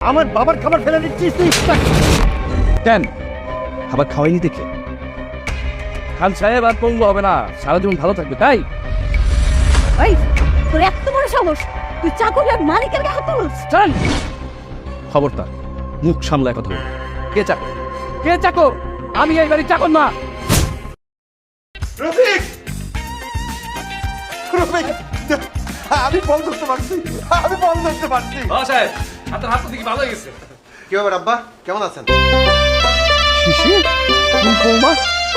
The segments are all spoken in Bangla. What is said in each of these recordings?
আমার বাবার খাবার ফেলে দিচ্ছিস তুই? কেন খাবার খাওয়াইনি দেখে খান সাহেব আর পঙ্গু হবে না, সারা জীবন ভালো থাকবে তাই। এই তোর এত বড় সাহস, তুই চাকর আর মালিকের গায়ে হাত তুলছিস? চল খবরদার, মুখ সামলায় কথা বল। কে চাকর? কে চাকর? আমি এই বাড়ির চাকর না। রফিক, রফিক, আমি বল ধরতে পারছি, আমি বল ধরতে পারছি। সাহেব আপনার হাত দিকে ভালো হয়ে গেছে। কি ব্যাপার আব্বা, কেমন আছেন? শিশির, তুমি বৌমা,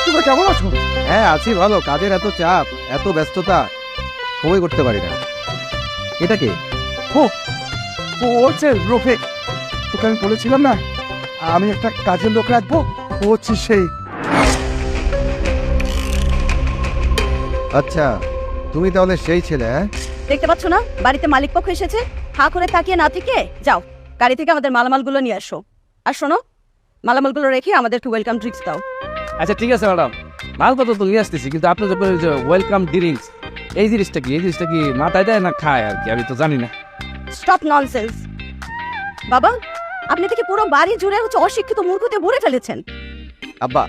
তোমরা কেমন আছো? হ্যাঁ আছি ভালো, কাজের এত চাপ, এত ব্যস্ততা, সময় করতে পারি না। এটা কে? ও ও হচ্ছে রফিক, তোকে আমি বলেছিলাম না আমি একটা কাজের লোক রাখবো, ও হচ্ছে সেই। আচ্ছা, তুমি তাহলে সেই ছেলে? হ্যাঁ, দেখতে পাচ্ছ না বাড়িতে মালিক পক্ষ এসেছে? হাঁ করে তাকিয়ে না থেকে যাও, গাড়ি থেকে আমাদের মালামালগুলো নিয়ে আসো। আর শোনো, মালামালগুলো রেখে আমাদেরকে ওয়েলকাম ড্রিঙ্কস দাও। আচ্ছা ঠিক আছে ম্যাডাম, মালপত্র তো নিয়ে আসতেছি, কিন্তু আপনার যে ওয়েলকাম ড্রিঙ্কস এই জিনিসটা কি? এই জিনিসটা কি মাথায় দেয় না খায় আর কি, আমি তো জানি না। Stop nonsense. বাবা, আপনি থেকে পুরো বাড়ি জুড়ে হচ্ছে অশিক্ষিত মূর্খতে ভরে ফেলেছেন। আব্বা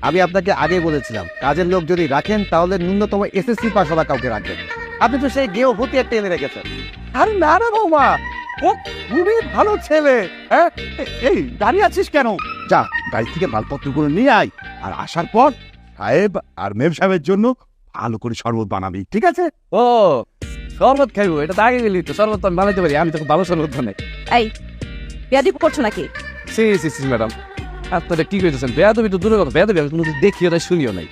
আমি আপনাকে আগেই বলেছিলাম কাজের লোক যদি রাখেন তাহলে ন্যূনতম এসএসসি পাস হওয়া কাউকে রাখবেন। আপনি তো সেই গেও ভূতি একটা এনে রেখেছেন। আরে না না বৌমা, ও খুবই ভালো ছেলে। হ্যাঁ, এই দাঁড়িয়ে আছিস কেন? যা গাড়ি থেকে মালপত্রগুলো নিয়ে আয়, আর আসার পর সাহেব আর মেম সাহেবের জন্য ভালো করে শরবত বানাবি, ঠিক আছে? ও শরবত খাইবো, এটা তো আগে গেলি তো। শরবত তো আমি বানাইতে পারি, আমি তো খুব ভালো শরবত বানাই। এই বেয়াদবি করছো নাকি? সি সি সি ম্যাডাম, আপনারা কি কইতেছেন? বেয়াদবি তো দূরের কথা, বেয়াদবি আমি কোনো দেখিও নাই শুনিও নাই।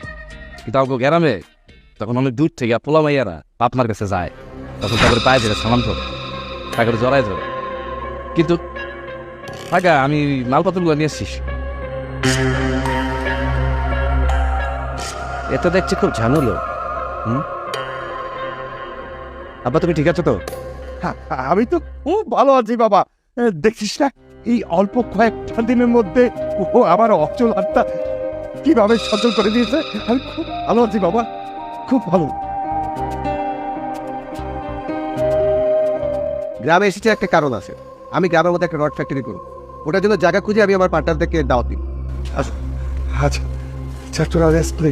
কিন্তু আমাকে গ্রামে তখন অনেক দূর থেকে পোলা মাইয়ারা বাপমার কাছে যায়, তখন তারপরে পায়ে ধরে সালাম ধরে, তারপরে জড়াই ধরে। কিন্তু থাকা আমি মালপত্রগুলো নিয়ে আসছিস। এটা দেখছি খুব ঝামেলো। আব্বা তুমি ঠিক আছো তো? হ্যাঁ, আমি তো খুব ভালো আছি বাবা। দেখছিস না এই অল্প কয়েকটা দিনের মধ্যে ও আমার অচল হাতটা কিভাবে সচল করে দিয়েছে। আমি খুব ভালো আছি বাবা, খুব ভালো। গ্রামে এসেছে একটা কারণ আছে। আমি গ্রামের মধ্যে একটা রড ফ্যাক্টরি করব, ওটার জন্য জায়গা খুঁজে আমি আমার পার্টনারদেরকে দাওয়াত দিই। আচ্ছা, তোরা রেস্ট নে।